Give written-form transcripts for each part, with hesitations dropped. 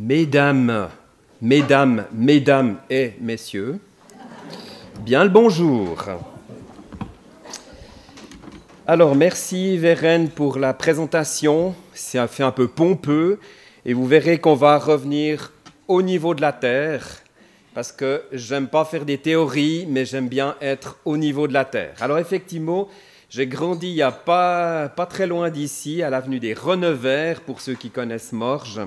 Mesdames et messieurs, bien le bonjour. Alors, merci Vérène pour la présentation. Ça fait un peu pompeux et vous verrez qu'on va revenir au niveau de la Terre parce que j'aime pas faire des théories, mais j'aime bien être au niveau de la Terre. Alors, effectivement, j'ai grandi il n'y a pas très loin d'ici, à l'avenue des Renevers, pour ceux qui connaissent Morges.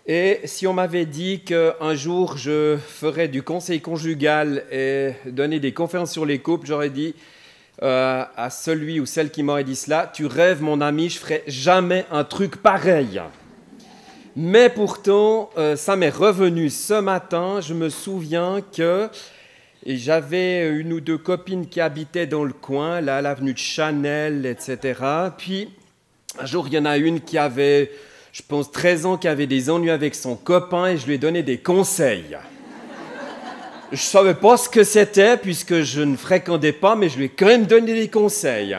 Et si on m'avait dit qu'un jour je ferais du conseil conjugal et donner des conférences sur les couples, j'aurais dit à celui ou celle qui m'aurait dit cela, « Tu rêves mon ami, je ferai jamais un truc pareil ». Mais pourtant, ça m'est revenu ce matin. Je me souviens que j'avais une ou deux copines qui habitaient dans le coin, là, à l'avenue de Chanel, etc. Puis un jour, il y en a une qui avait... Je pense 13 ans, qui avait des ennuis avec son copain et je lui ai donné des conseils. Je ne savais pas ce que c'était puisque je ne fréquentais pas, mais je lui ai quand même donné des conseils.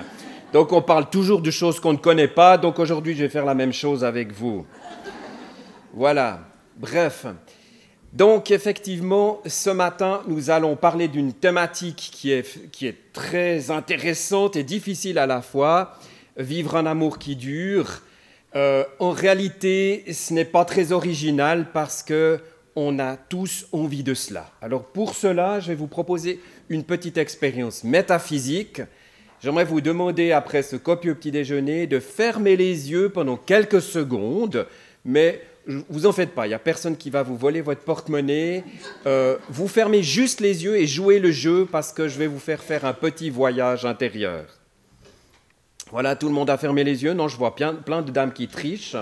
Donc on parle toujours de choses qu'on ne connaît pas, donc aujourd'hui je vais faire la même chose avec vous. Voilà, bref. Donc effectivement, ce matin, nous allons parler d'une thématique qui est très intéressante et difficile à la fois, vivre un amour qui dure. En réalité, ce n'est pas très original parce qu'on a tous envie de cela. Alors pour cela, je vais vous proposer une petite expérience métaphysique. J'aimerais vous demander, après ce copieux petit déjeuner, de fermer les yeux pendant quelques secondes, mais vous en faites pas, il n'y a personne qui va vous voler votre porte-monnaie. Vous fermez juste les yeux et jouez le jeu parce que je vais vous faire un petit voyage intérieur. Voilà, tout le monde a fermé les yeux. Non, je vois plein de dames qui trichent.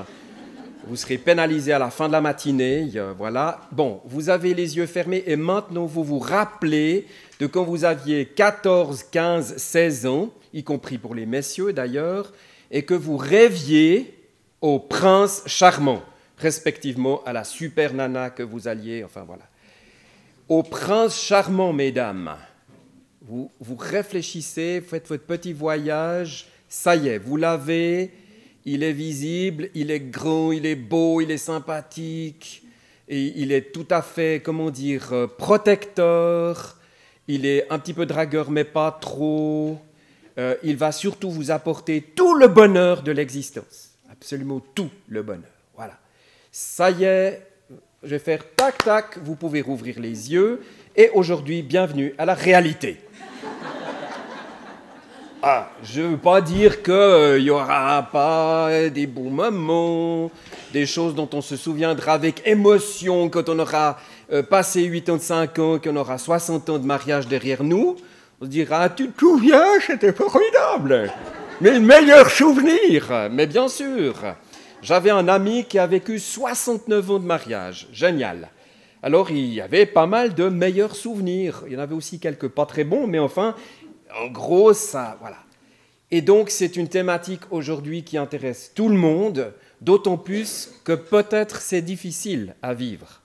Vous serez pénalisés à la fin de la matinée. Voilà. Bon, vous avez les yeux fermés et maintenant vous vous rappelez de quand vous aviez 14, 15, 16 ans, y compris pour les messieurs d'ailleurs, et que vous rêviez au prince charmant, respectivement à la super nana que vous alliez, enfin voilà. Au prince charmant, mesdames, vous réfléchissez, faites votre petit voyage. Ça y est, vous l'avez, il est visible, il est grand, il est beau, il est sympathique, et il est tout à fait, protecteur, il est un petit peu dragueur, mais pas trop. Il va surtout vous apporter tout le bonheur de l'existence, absolument tout le bonheur. Voilà. Ça y est, je vais faire tac-tac, vous pouvez rouvrir les yeux, et aujourd'hui, bienvenue à la réalité. Ah, je ne veux pas dire qu'il n'y aura pas des bons moments, des choses dont on se souviendra avec émotion quand on aura passé 85 ans, qu'on aura 60 ans de mariage derrière nous. On se dira, tu te souviens, c'était formidable. Mais le meilleur souvenir, mais bien sûr. J'avais un ami qui a vécu 69 ans de mariage, génial. Alors il y avait pas mal de meilleurs souvenirs. Il y en avait aussi quelques pas très bons, mais enfin... En gros, ça, voilà. Et donc, c'est une thématique aujourd'hui qui intéresse tout le monde, d'autant plus que peut-être c'est difficile à vivre.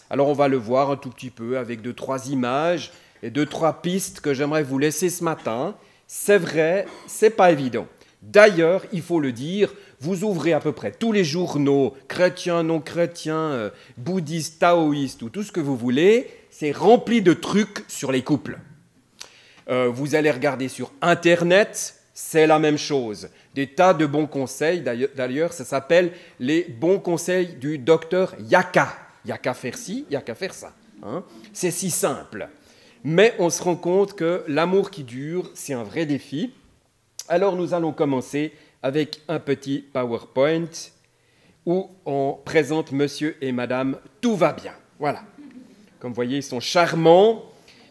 Alors, on va le voir un tout petit peu avec 2-3 images et 2-3 pistes que j'aimerais vous laisser ce matin. C'est vrai, c'est pas évident. D'ailleurs, il faut le dire, vous ouvrez à peu près tous les journaux, chrétiens, non chrétiens, bouddhistes, taoïstes ou tout ce que vous voulez, c'est rempli de trucs sur les couples. Vous allez regarder sur Internet, c'est la même chose. Des tas de bons conseils, d'ailleurs, ça s'appelle les bons conseils du docteur Yaka. Yaka faire ci, Yaka faire ça. Hein. C'est si simple. Mais on se rend compte que l'amour qui dure, c'est un vrai défi. Alors nous allons commencer avec un petit PowerPoint où on présente monsieur et madame, tout va bien. Voilà. Comme vous voyez, ils sont charmants.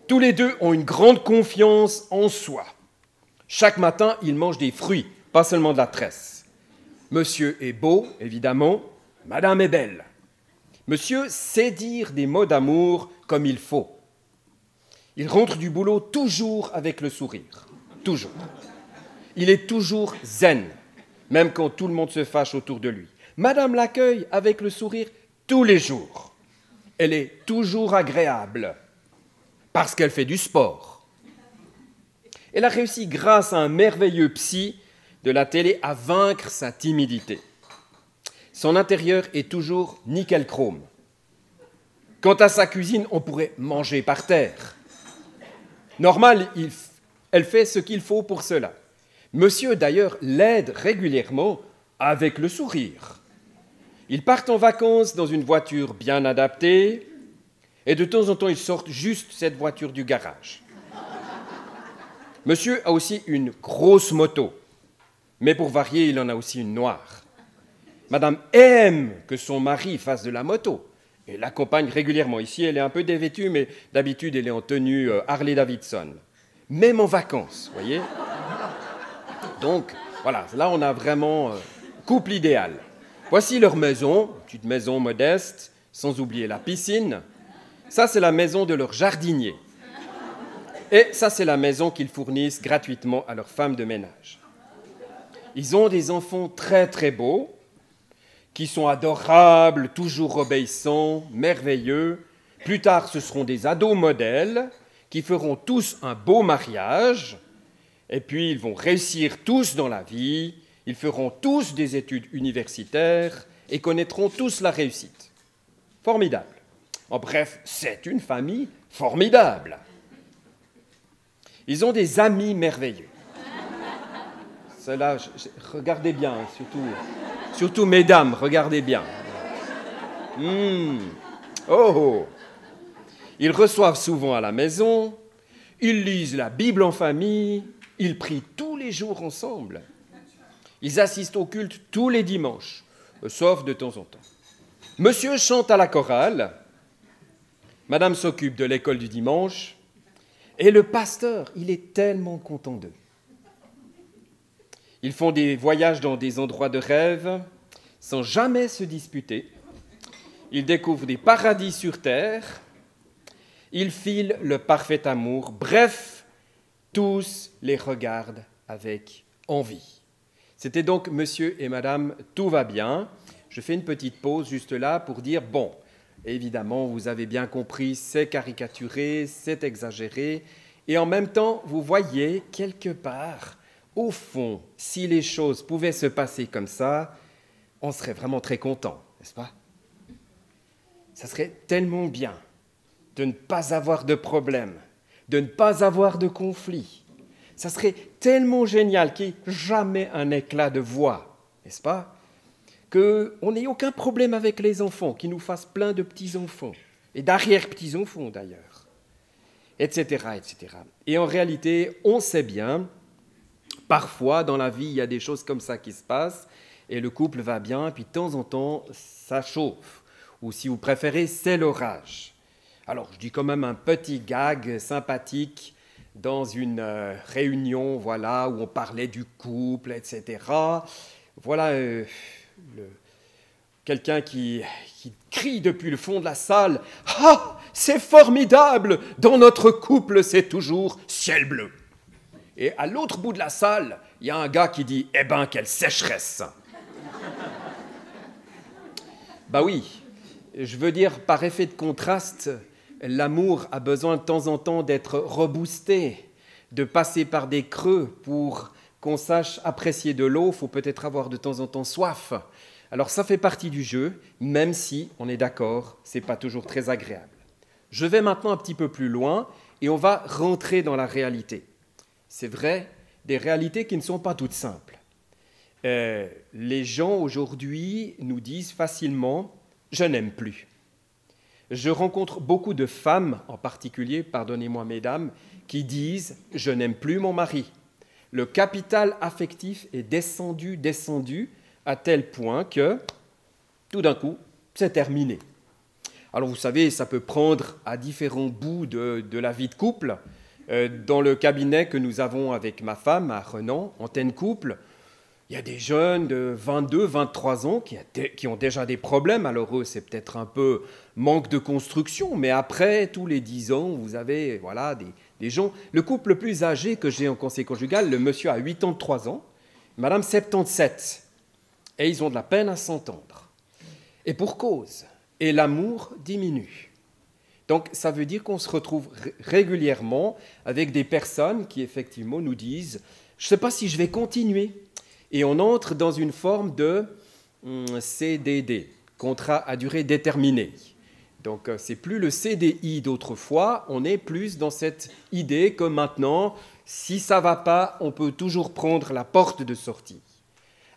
Tous les deux ont une grande confiance en soi. Chaque matin, ils mangent des fruits, pas seulement de la tresse. Monsieur est beau, évidemment. Madame est belle. Monsieur sait dire des mots d'amour comme il faut. Il rentre du boulot toujours avec le sourire. Toujours. Il est toujours zen, même quand tout le monde se fâche autour de lui. Madame l'accueille avec le sourire tous les jours. Elle est toujours agréable. Parce qu'elle fait du sport. Elle a réussi, grâce à un merveilleux psy de la télé, à vaincre sa timidité. Son intérieur est toujours nickel chrome. Quant à sa cuisine, on pourrait manger par terre. Normal, elle fait ce qu'il faut pour cela. Monsieur, d'ailleurs, l'aide régulièrement avec le sourire. Ils partent en vacances dans une voiture bien adaptée et de temps en temps, ils sortent juste cette voiture du garage. Monsieur a aussi une grosse moto, mais pour varier, il en a aussi une noire. Madame aime que son mari fasse de la moto et l'accompagne régulièrement. Ici, elle est un peu dévêtue, mais d'habitude, elle est en tenue Harley-Davidson. Même en vacances, vous voyez. Donc, voilà, là, on a vraiment couple idéal. Voici leur maison, une petite maison modeste, sans oublier la piscine. Ça, c'est la maison de leur jardinier. Et ça, c'est la maison qu'ils fournissent gratuitement à leurs femmes de ménage. Ils ont des enfants très, très beaux, qui sont adorables, toujours obéissants, merveilleux. Plus tard, ce seront des ados modèles qui feront tous un beau mariage. Et puis, ils vont réussir tous dans la vie. Ils feront tous des études universitaires et connaîtront tous la réussite. Formidable. En bref, c'est une famille formidable. Ils ont des amis merveilleux. Cela, regardez bien, surtout mesdames, regardez bien. Oh. Ils reçoivent souvent à la maison, ils lisent la Bible en famille, ils prient tous les jours ensemble. Ils assistent au culte tous les dimanches, sauf de temps en temps. Monsieur chante à la chorale, madame s'occupe de l'école du dimanche, et le pasteur, il est tellement content d'eux. Ils font des voyages dans des endroits de rêve sans jamais se disputer. Ils découvrent des paradis sur terre. Ils filent le parfait amour. Bref, tous les regardent avec envie. C'était donc monsieur et madame, tout va bien. Je fais une petite pause juste là pour dire, bon, évidemment, vous avez bien compris, c'est caricaturé, c'est exagéré. Et en même temps, vous voyez quelque part, au fond, si les choses pouvaient se passer comme ça, on serait vraiment très content, n'est-ce pas? Ça serait tellement bien de ne pas avoir de problème, de ne pas avoir de conflit. Ça serait tellement génial qu'il n'y ait jamais un éclat de voix, n'est-ce pas? Qu'on n'ait aucun problème avec les enfants, qu'ils nous fassent plein de petits-enfants, et d'arrière-petits-enfants d'ailleurs, etc., etc. Et en réalité, on sait bien, parfois dans la vie, il y a des choses comme ça qui se passent, et le couple va bien, puis de temps en temps, ça chauffe. Ou si vous préférez, c'est l'orage. Alors, je dis quand même un petit gag sympathique dans une réunion, voilà, où on parlait du couple, etc. Voilà quelqu'un qui crie depuis le fond de la salle « Ah, c'est formidable! Dans notre couple, c'est toujours ciel bleu !» Et à l'autre bout de la salle, il y a un gars qui dit « Eh ben, quelle sécheresse !» Bah oui, je veux dire, par effet de contraste, l'amour a besoin de temps en temps d'être reboosté, de passer par des creux pour qu'on sache apprécier de l'eau. Il faut peut-être avoir de temps en temps soif. Alors ça fait partie du jeu, même si, on est d'accord, ce n'est pas toujours très agréable. Je vais maintenant un petit peu plus loin et on va rentrer dans la réalité. C'est vrai, des réalités qui ne sont pas toutes simples. Les gens aujourd'hui nous disent facilement « je n'aime plus ». Je rencontre beaucoup de femmes, en particulier, pardonnez-moi mesdames, qui disent « je n'aime plus mon mari ». Le capital affectif est descendu à tel point que, tout d'un coup, c'est terminé. Alors vous savez, ça peut prendre à différents bouts de la vie de couple. Dans le cabinet que nous avons avec ma femme, à Renan, Antenne Couple, il y a des jeunes de 22, 23 ans qui ont déjà des problèmes. Alors eux, c'est peut-être un peu manque de construction, mais après, tous les 10 ans, vous avez voilà, des gens. Le couple le plus âgé que j'ai en conseil conjugal, le monsieur a 83 ans, madame 77. Et ils ont de la peine à s'entendre. Et pour cause. Et l'amour diminue. Donc, ça veut dire qu'on se retrouve régulièrement avec des personnes qui, effectivement, nous disent « je ne sais pas si je vais continuer ». Et on entre dans une forme de CDD, contrat à durée déterminée. Donc, c'est plus le CDI d'autrefois, on est plus dans cette idée que maintenant, si ça ne va pas, on peut toujours prendre la porte de sortie.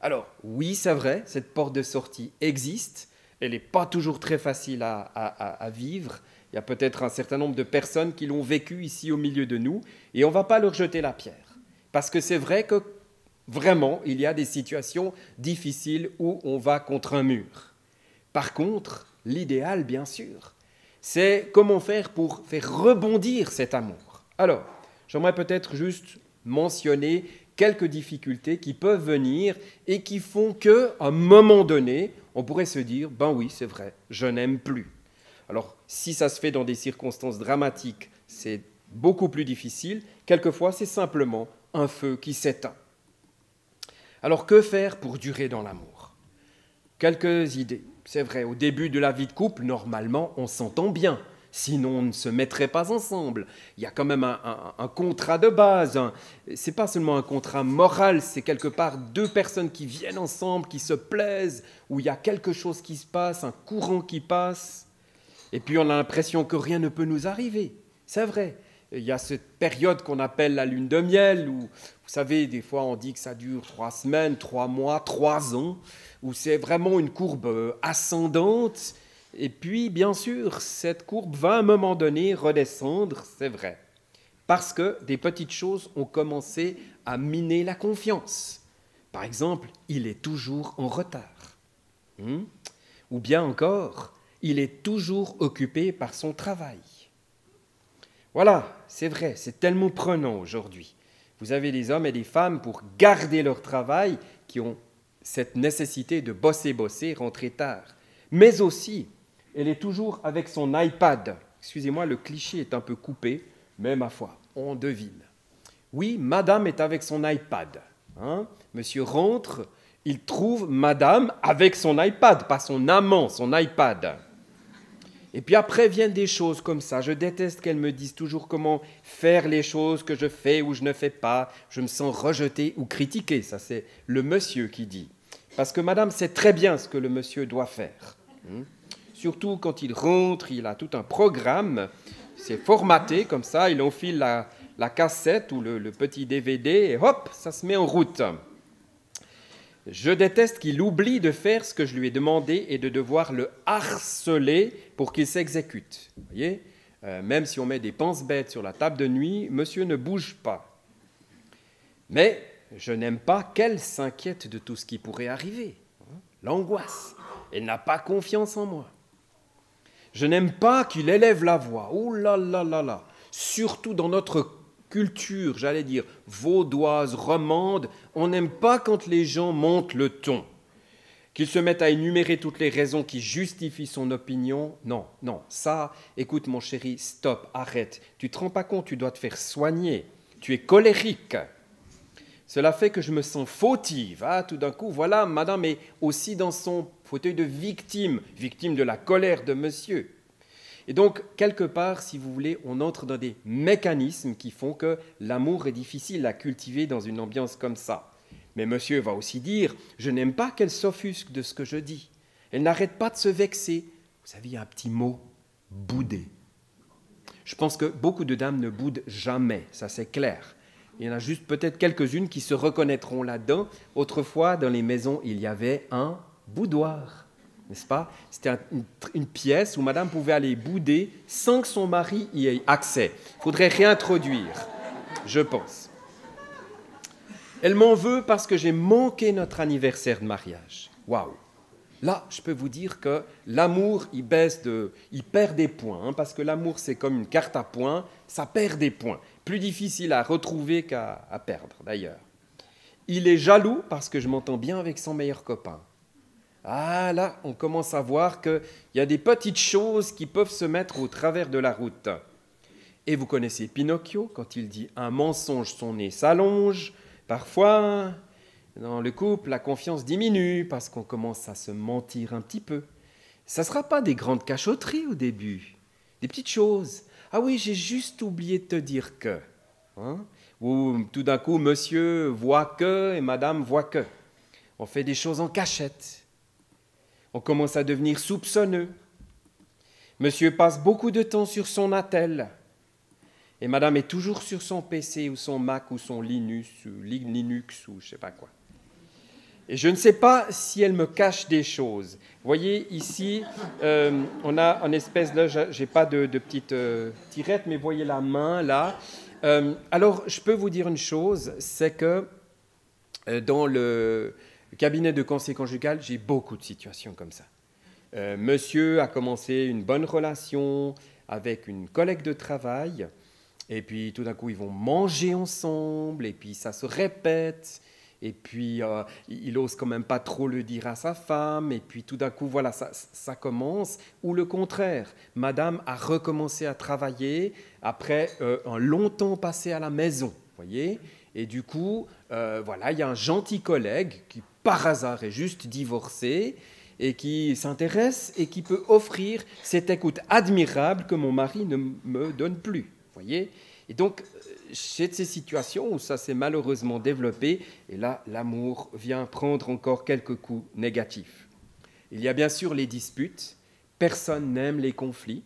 Alors, oui, c'est vrai, cette porte de sortie existe, elle n'est pas toujours très facile à vivre. Il y a peut-être un certain nombre de personnes qui l'ont vécu ici au milieu de nous, et on ne va pas leur jeter la pierre. Parce que c'est vrai que, vraiment, il y a des situations difficiles où on va contre un mur. Par contre, l'idéal, bien sûr, c'est comment faire pour faire rebondir cet amour. Alors, j'aimerais peut-être juste mentionner quelques difficultés qui peuvent venir et qui font qu'à un moment donné, on pourrait se dire, ben oui, c'est vrai, je n'aime plus. Alors, si ça se fait dans des circonstances dramatiques, c'est beaucoup plus difficile. Quelquefois, c'est simplement un feu qui s'éteint. Alors, que faire pour durer dans l'amour? Quelques idées. C'est vrai, au début de la vie de couple, normalement, on s'entend bien. Sinon, on ne se mettrait pas ensemble. Il y a quand même un contrat de base. Ce n'est pas seulement un contrat moral, c'est quelque part deux personnes qui viennent ensemble, qui se plaisent, où il y a quelque chose qui se passe, un courant qui passe. Et puis, on a l'impression que rien ne peut nous arriver. C'est vrai. Il y a cette période qu'on appelle la lune de miel, où, vous savez, des fois, on dit que ça dure 3 semaines, 3 mois, 3 ans, où c'est vraiment une courbe ascendante. Et puis, bien sûr, cette courbe va à un moment donné redescendre, c'est vrai, parce que des petites choses ont commencé à miner la confiance. Par exemple, il est toujours en retard. Ou bien encore, il est toujours occupé par son travail. Voilà, c'est vrai, c'est tellement prenant aujourd'hui. Vous avez des hommes et des femmes pour garder leur travail qui ont cette nécessité de bosser, rentrer tard. Mais aussi, elle est toujours avec son iPad. Excusez-moi, le cliché est un peu coupé, mais ma foi, on devine. Oui, madame est avec son iPad. Monsieur rentre, il trouve madame avec son iPad, pas son amant, son iPad. Et puis après viennent des choses comme ça. Je déteste qu'elle me dise toujours comment faire les choses que je fais ou je ne fais pas. Je me sens rejeté ou critiqué. Ça, c'est le monsieur qui dit. Parce que madame sait très bien ce que le monsieur doit faire. Surtout quand il rentre, il a tout un programme. C'est formaté comme ça. Il enfile la cassette ou le petit DVD et hop, ça se met en route. Je déteste qu'il oublie de faire ce que je lui ai demandé et de devoir le harceler pour qu'il s'exécute. Vous voyez, même si on met des pense-bêtes sur la table de nuit, monsieur ne bouge pas. Mais je n'aime pas qu'elle s'inquiète de tout ce qui pourrait arriver. L'angoisse. Elle n'a pas confiance en moi. Je n'aime pas qu'il élève la voix. Oh là là là là. Surtout dans notre culture, j'allais dire, vaudoise, romande, on n'aime pas quand les gens montent le ton. Qu'ils se mettent à énumérer toutes les raisons qui justifient son opinion. Non, non, ça, écoute mon chéri, stop, arrête. Tu ne te rends pas compte, tu dois te faire soigner. Tu es colérique. Cela fait que je me sens fautive. Tout d'un coup, voilà, madame est aussi dans son fauteuil de victime, victime de la colère de monsieur. Et donc, quelque part, si vous voulez, on entre dans des mécanismes qui font que l'amour est difficile à cultiver dans une ambiance comme ça. Mais monsieur va aussi dire, je n'aime pas qu'elle s'offusque de ce que je dis. Elle n'arrête pas de se vexer. Vous savez, il y a un petit mot, bouder. Je pense que beaucoup de dames ne boudent jamais, ça c'est clair. Il y en a juste peut-être quelques-unes qui se reconnaîtront là-dedans. Autrefois, dans les maisons, il y avait un boudoir. N'est-ce pas? C'était une pièce où madame pouvait aller bouder sans que son mari y ait accès. Il faudrait réintroduire, je pense. Elle m'en veut parce que j'ai manqué notre anniversaire de mariage. Waouh! Là, je peux vous dire que l'amour, il perd des points, parce que l'amour, c'est comme une carte à points, ça perd des points. Plus difficile à retrouver qu'à perdre, d'ailleurs. Il est jaloux parce que je m'entends bien avec son meilleur copain. Ah là, on commence à voir qu'il y a des petites choses qui peuvent se mettre au travers de la route. Et vous connaissez Pinocchio, quand il dit « un mensonge, son nez s'allonge ». Parfois, dans le couple, la confiance diminue parce qu'on commence à se mentir un petit peu. Ça ne sera pas des grandes cachotteries au début, des petites choses. « Ah oui, j'ai juste oublié de te dire que ». Ou tout d'un coup, monsieur voit que et madame voit que. On fait des choses en cachette. On commence à devenir soupçonneux. Monsieur passe beaucoup de temps sur son attel. Et madame est toujours sur son PC ou son Mac ou son Linux ou je ne sais pas quoi. Et je ne sais pas si elle me cache des choses. Vous voyez, ici, on a une espèce de... Je n'ai pas de petite tirette, mais voyez la main, là. Alors, je peux vous dire une chose, c'est que dans le cabinet de conseil conjugal, j'ai beaucoup de situations comme ça. Monsieur a commencé une bonne relation avec une collègue de travail, et puis tout d'un coup, ils vont manger ensemble, et puis ça se répète. Et puis, il n'ose quand même pas trop le dire à sa femme. Et puis, tout d'un coup, voilà, ça commence. Ou le contraire, madame a recommencé à travailler après un long temps passé à la maison, voyez. Et du coup, voilà, il y a un gentil collègue qui, par hasard, est juste divorcé et qui s'intéresse et qui peut offrir cette écoute admirable que mon mari ne me donne plus, voyez. Et donc, c'est ces situations où ça s'est malheureusement développé, et là, l'amour vient prendre encore quelques coups négatifs. Il y a bien sûr les disputes. Personne n'aime les conflits.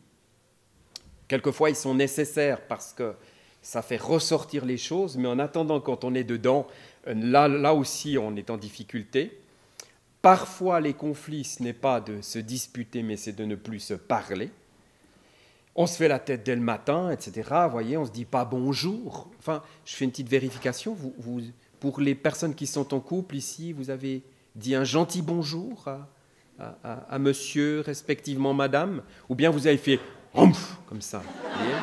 Quelquefois, ils sont nécessaires parce que ça fait ressortir les choses, mais en attendant, quand on est dedans, là aussi, on est en difficulté. Parfois, les conflits, ce n'est pas de se disputer, mais c'est de ne plus se parler. On se fait la tête dès le matin, etc. Vous voyez, on ne se dit pas bonjour. Enfin, je fais une petite vérification. Pour les personnes qui sont en couple ici, vous avez dit un gentil bonjour à monsieur, respectivement madame, ou bien vous avez fait comme ça. Vous voyez.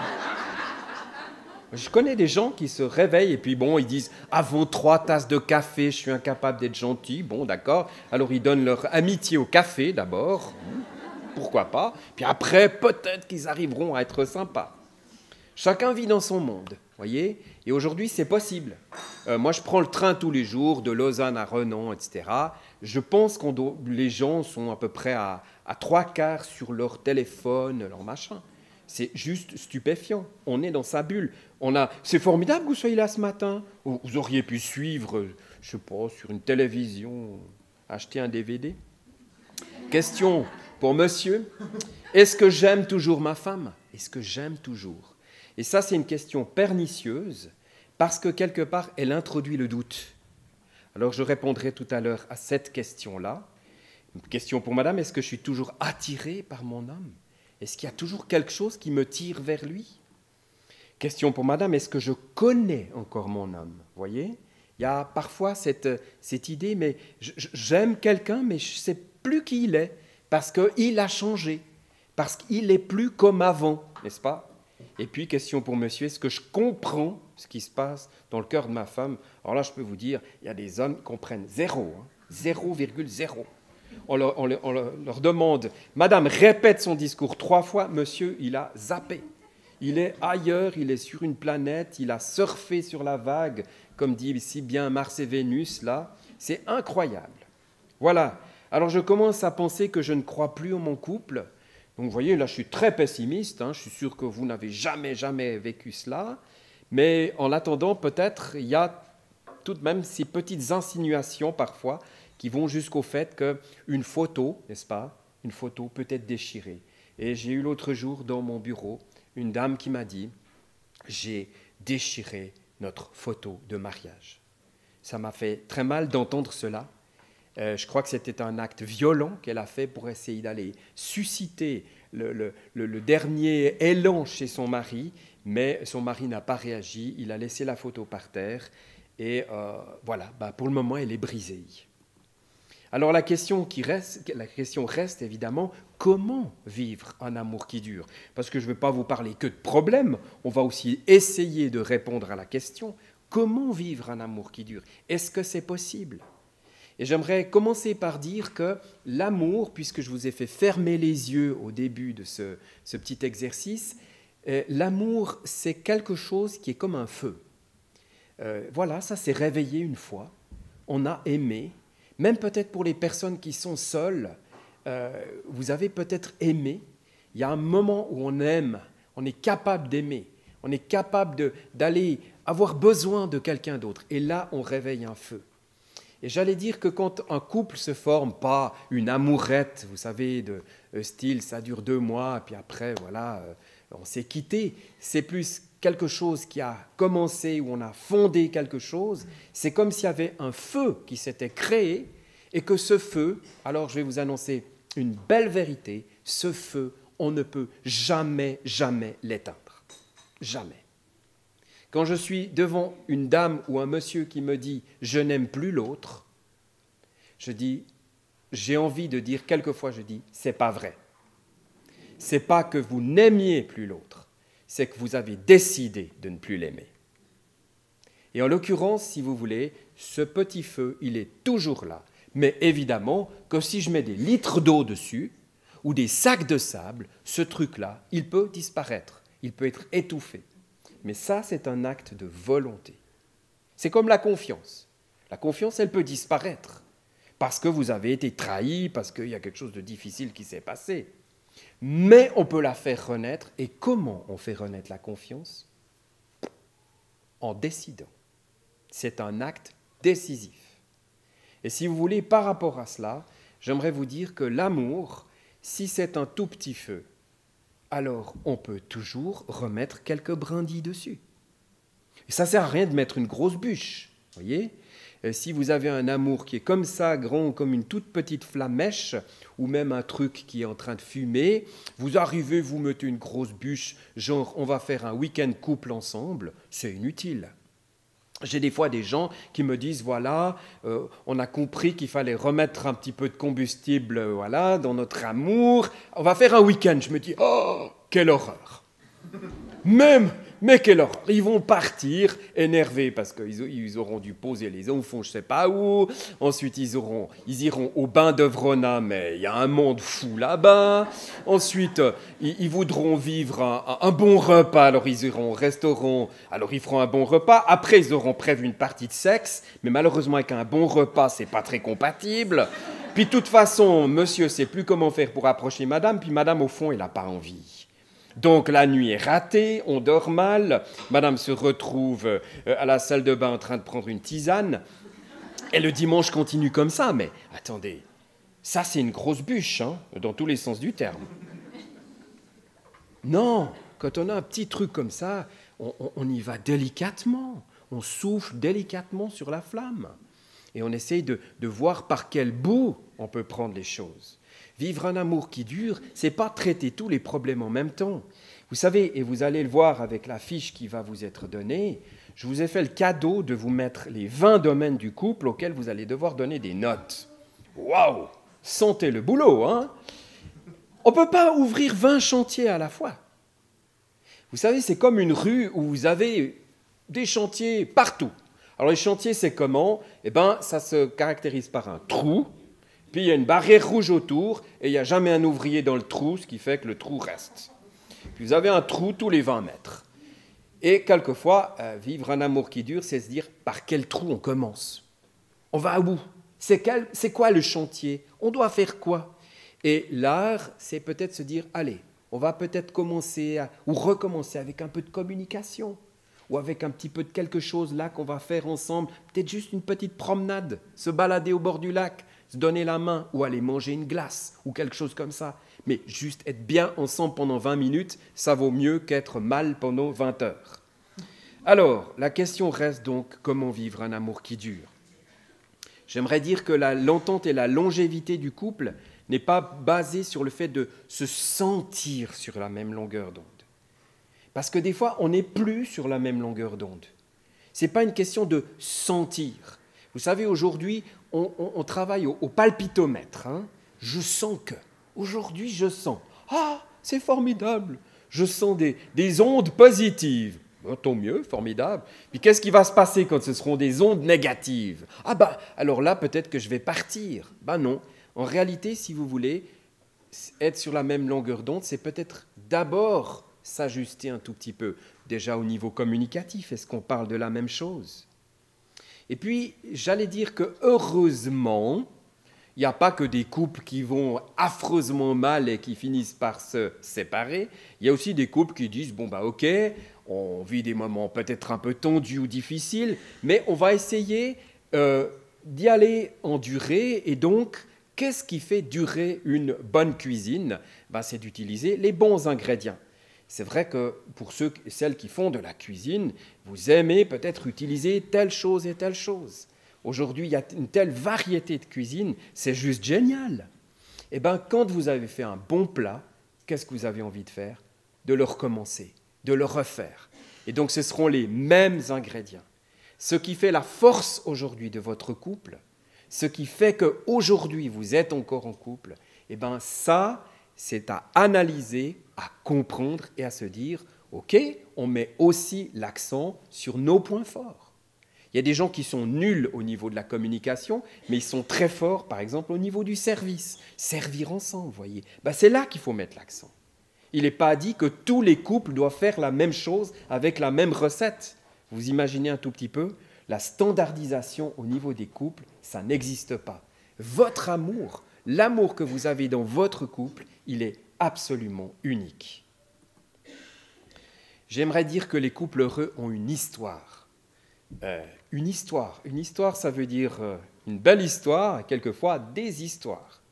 Je connais des gens qui se réveillent et puis bon, ils disent « Avant 3 tasses de café, je suis incapable d'être gentil. » Bon, d'accord. Alors, ils donnent leur amitié au café d'abord. Pourquoi pas? Puis après, peut-être qu'ils arriveront à être sympas. Chacun vit dans son monde, voyez. Et aujourd'hui, c'est possible. Moi, je prends le train tous les jours, de Lausanne à Renan, etc. Je pense que les gens sont à peu près à 3/4 sur leur téléphone, leur machin. C'est juste stupéfiant. On est dans sa bulle. C'est formidable que vous soyez là ce matin. Vous auriez pu suivre, je sais pas, sur une télévision, acheter un DVD. Question pour monsieur, est-ce que j'aime toujours ma femme? Est-ce que j'aime toujours? Et ça, c'est une question pernicieuse parce que quelque part, elle introduit le doute. Alors, je répondrai tout à l'heure à cette question-là. Une question pour madame, est-ce que je suis toujours attiré par mon homme? Est-ce qu'il y a toujours quelque chose qui me tire vers lui? Question pour madame, est-ce que je connais encore mon homme? Vous voyez? Il y a parfois cette idée, mais j'aime quelqu'un, mais je ne sais plus qui il est. Parce qu'il a changé, parce qu'il n'est plus comme avant, n'est-ce pas? Et puis, question pour monsieur, est-ce que je comprends ce qui se passe dans le cœur de ma femme? Alors là, je peux vous dire, il y a des hommes qui comprennent 0,0. On leur demande, madame répète son discours 3 fois, monsieur, il a zappé. Il est ailleurs, il est sur une planète, il a surfé sur la vague, comme dit si bien Mars et Vénus, là. C'est incroyable. Voilà. Alors je commence à penser que je ne crois plus en mon couple. Donc vous voyez, là je suis très pessimiste, je suis sûr que vous n'avez jamais vécu cela. Mais en attendant, peut-être, il y a tout de même ces petites insinuations parfois qui vont jusqu'au fait qu'une photo, n'est-ce pas, une photo peut être déchirée. Et j'ai eu l'autre jour dans mon bureau une dame qui m'a dit « J'ai déchiré notre photo de mariage ». Ça m'a fait très mal d'entendre cela. Je crois que c'était un acte violent qu'elle a fait pour essayer d'aller susciter le dernier élan chez son mari, mais son mari n'a pas réagi, il a laissé la photo par terre, et voilà, pour le moment, elle est brisée. Alors la question reste évidemment, comment vivre un amour qui dure? Parce que je ne vais pas vous parler que de problèmes, on va aussi essayer de répondre à la question, comment vivre un amour qui dure? Est-ce que c'est possible? Et j'aimerais commencer par dire que l'amour, puisque je vous ai fait fermer les yeux au début de ce petit exercice, l'amour, c'est quelque chose qui est comme un feu. Voilà, ça s'est réveillé une fois, on a aimé, même peut-être pour les personnes qui sont seules, vous avez peut-être aimé, il y a un moment où on aime, on est capable d'aimer, on est capable d'aller avoir besoin de quelqu'un d'autre, et là on réveille un feu. Et j'allais dire que quand un couple se forme, pas une amourette, vous savez, de style ça dure 2 mois, puis après, voilà, on s'est quitté. C'est plus quelque chose qui a commencé, où on a fondé quelque chose. C'est comme s'il y avait un feu qui s'était créé, et que ce feu, alors je vais vous annoncer une belle vérité, ce feu, on ne peut jamais, jamais l'éteindre. Jamais. Quand je suis devant une dame ou un monsieur qui me dit « je n'aime plus l'autre », j'ai envie de dire, quelquefois je dis « c'est pas vrai ». C'est pas que vous n'aimiez plus l'autre, c'est que vous avez décidé de ne plus l'aimer. Et en l'occurrence, si vous voulez, ce petit feu, il est toujours là. Mais évidemment que si je mets des litres d'eau dessus ou des sacs de sable, ce truc-là, il peut disparaître, il peut être étouffé. Mais ça, c'est un acte de volonté. C'est comme la confiance. La confiance, elle peut disparaître parce que vous avez été trahi, parce qu'il y a quelque chose de difficile qui s'est passé. Mais on peut la faire renaître. Et comment on fait renaître la confiance ? En décidant. C'est un acte décisif. Et si vous voulez, par rapport à cela, j'aimerais vous dire que l'amour, si c'est un tout petit feu, alors on peut toujours remettre quelques brindilles dessus. Et ça ne sert à rien de mettre une grosse bûche, voyez ? Si vous avez un amour qui est comme ça, grand comme une toute petite flamèche, ou même un truc qui est en train de fumer, vous arrivez, vous mettez une grosse bûche, genre on va faire un week-end couple ensemble, c'est inutile. J'ai des fois des gens qui me disent, voilà, on a compris qu'il fallait remettre un petit peu de combustible voilà, dans notre amour, on va faire un week-end. Je me dis, oh, quelle horreur. Mais quelle horreur. Ils vont partir énervés parce qu'ils auront dû poser les enfants je ne sais pas où. Ensuite, ils iront au bain de Vrona, mais il y a un monde fou là-bas. Ensuite, ils voudront vivre un bon repas, alors ils iront au restaurant, alors ils feront un bon repas. Après, ils auront prévu une partie de sexe, mais malheureusement, avec un bon repas, c'est pas très compatible. Puis de toute façon, monsieur ne sait plus comment faire pour approcher madame, puis madame, au fond, elle n'a pas envie. Donc la nuit est ratée, on dort mal, madame se retrouve à la salle de bain en train de prendre une tisane, et le dimanche continue comme ça, mais attendez, ça c'est une grosse bûche, hein, dans tous les sens du terme. Non, quand on a un petit truc comme ça, on y va délicatement, on souffle délicatement sur la flamme, et on essaye de voir par quel bout on peut prendre les choses. Vivre un amour qui dure, c'est pas traiter tous les problèmes en même temps. Vous savez, et vous allez le voir avec la fiche qui va vous être donnée, je vous ai fait le cadeau de vous mettre les 20 domaines du couple auxquels vous allez devoir donner des notes. Waouh! Sentez le boulot, hein? On ne peut pas ouvrir 20 chantiers à la fois. Vous savez, c'est comme une rue où vous avez des chantiers partout. Alors les chantiers, c'est comment? Eh bien, ça se caractérise par un trou, puis il y a une barrière rouge autour, et il n'y a jamais un ouvrier dans le trou, ce qui fait que le trou reste. Puis vous avez un trou tous les 20 mètres. Et quelquefois, vivre un amour qui dure, c'est se dire par quel trou on commence. On va à bout. C'est quoi le chantier? On doit faire quoi? Et l'art, c'est peut-être se dire, allez, on va peut-être commencer ou recommencer avec un peu de communication, ou avec un petit peu de quelque chose là qu'on va faire ensemble, peut-être juste une petite promenade, se balader au bord du lac, se donner la main ou aller manger une glace ou quelque chose comme ça. Mais juste être bien ensemble pendant 20 minutes, ça vaut mieux qu'être mal pendant 20 heures. Alors, la question reste donc comment vivre un amour qui dure. J'aimerais dire que l'entente et la longévité du couple n'est pas basée sur le fait de se sentir sur la même longueur d'onde. Parce que des fois, on n'est plus sur la même longueur d'onde. Ce n'est pas une question de sentir. Vous savez, aujourd'hui, on travaille au palpitomètre. Hein. Je sens que. Aujourd'hui, je sens. Ah, c'est formidable. Je sens des ondes positives. Bon, tant mieux, formidable. Puis qu'est-ce qui va se passer quand ce seront des ondes négatives? Ah bah, alors là, peut-être que je vais partir. Ben non. En réalité, si vous voulez, être sur la même longueur d'onde, c'est peut-être d'abord s'ajuster un tout petit peu. Déjà au niveau communicatif, est-ce qu'on parle de la même chose? Et puis, j'allais dire que heureusement, il n'y a pas que des couples qui vont affreusement mal et qui finissent par se séparer. Il y a aussi des couples qui disent, bon bah ok, on vit des moments peut-être un peu tendus ou difficiles, mais on va essayer d'y aller en durée. Et donc, qu'est-ce qui fait durer une bonne cuisine? C'est d'utiliser les bons ingrédients. C'est vrai que pour ceux et celles qui font de la cuisine, vous aimez peut-être utiliser telle chose et telle chose. Aujourd'hui, il y a une telle variété de cuisine, c'est juste génial. Et quand vous avez fait un bon plat, qu'est-ce que vous avez envie de faire? De le recommencer, de le refaire. Et donc, ce seront les mêmes ingrédients. Ce qui fait la force aujourd'hui de votre couple, ce qui fait qu'aujourd'hui, vous êtes encore en couple, ça, c'est à analyser, à comprendre et à se dire, OK, on met aussi l'accent sur nos points forts. Il y a des gens qui sont nuls au niveau de la communication, mais ils sont très forts, par exemple, au niveau du service. Servir ensemble, vous voyez. C'est là qu'il faut mettre l'accent. Il n'est pas dit que tous les couples doivent faire la même chose avec la même recette. Vous imaginez un tout petit peu? La standardisation au niveau des couples, ça n'existe pas. Votre amour, l'amour que vous avez dans votre couple, il est absolument unique. J'aimerais dire que les couples heureux ont une histoire. Une histoire, ça veut dire une belle histoire, et quelquefois des histoires.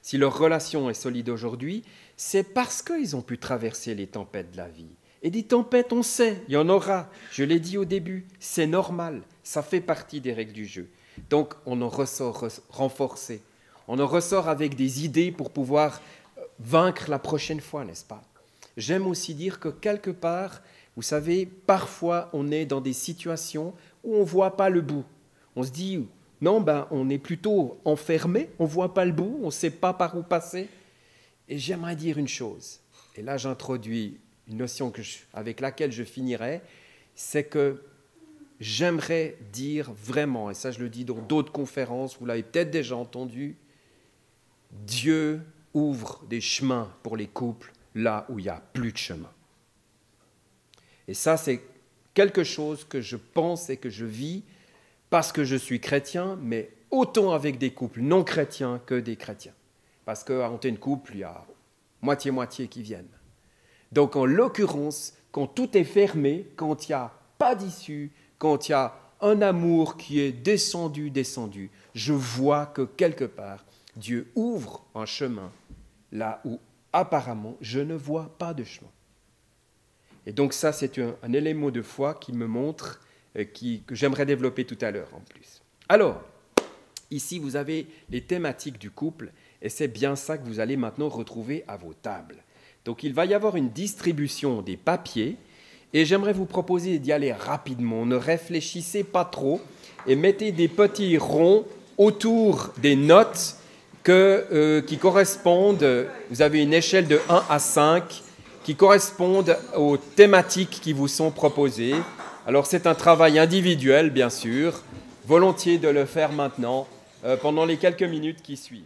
Si leur relation est solide aujourd'hui, c'est parce qu'ils ont pu traverser les tempêtes de la vie. Et des tempêtes, on sait, il y en aura. Je l'ai dit au début, c'est normal, ça fait partie des règles du jeu. Donc, on en ressort renforcé. On en ressort avec des idées pour pouvoir vaincre la prochaine fois, n'est-ce pas? J'aime aussi dire que quelque part, vous savez, parfois on est dans des situations où on ne voit pas le bout. On se dit, non, on est plutôt enfermé, on ne voit pas le bout, on ne sait pas par où passer. Et j'aimerais dire une chose, et là j'introduis une notion avec laquelle je finirai, c'est que j'aimerais dire vraiment, et ça je le dis dans d'autres conférences, vous l'avez peut-être déjà entendu, Dieu ouvre des chemins pour les couples là où il n'y a plus de chemin. Et ça, c'est quelque chose que je pense et que je vis parce que je suis chrétien, mais autant avec des couples non chrétiens que des chrétiens. Parce qu'entre une couple, il y a moitié-moitié qui viennent. Donc, en l'occurrence, quand tout est fermé, quand il n'y a pas d'issue, quand il y a un amour qui est descendu, je vois que quelque part, Dieu ouvre un chemin là où apparemment je ne vois pas de chemin. Et donc ça, c'est un élément de foi qui me montre, que j'aimerais développer tout à l'heure en plus. Alors, ici, vous avez les thématiques du couple, et c'est bien ça que vous allez maintenant retrouver à vos tables. Donc, il va y avoir une distribution des papiers, et j'aimerais vous proposer d'y aller rapidement. Ne réfléchissez pas trop, et mettez des petits ronds autour des notes qui correspondent, vous avez une échelle de 1 à 5, qui correspondent aux thématiques qui vous sont proposées. Alors c'est un travail individuel, bien sûr, volontiers de le faire maintenant, pendant les quelques minutes qui suivent.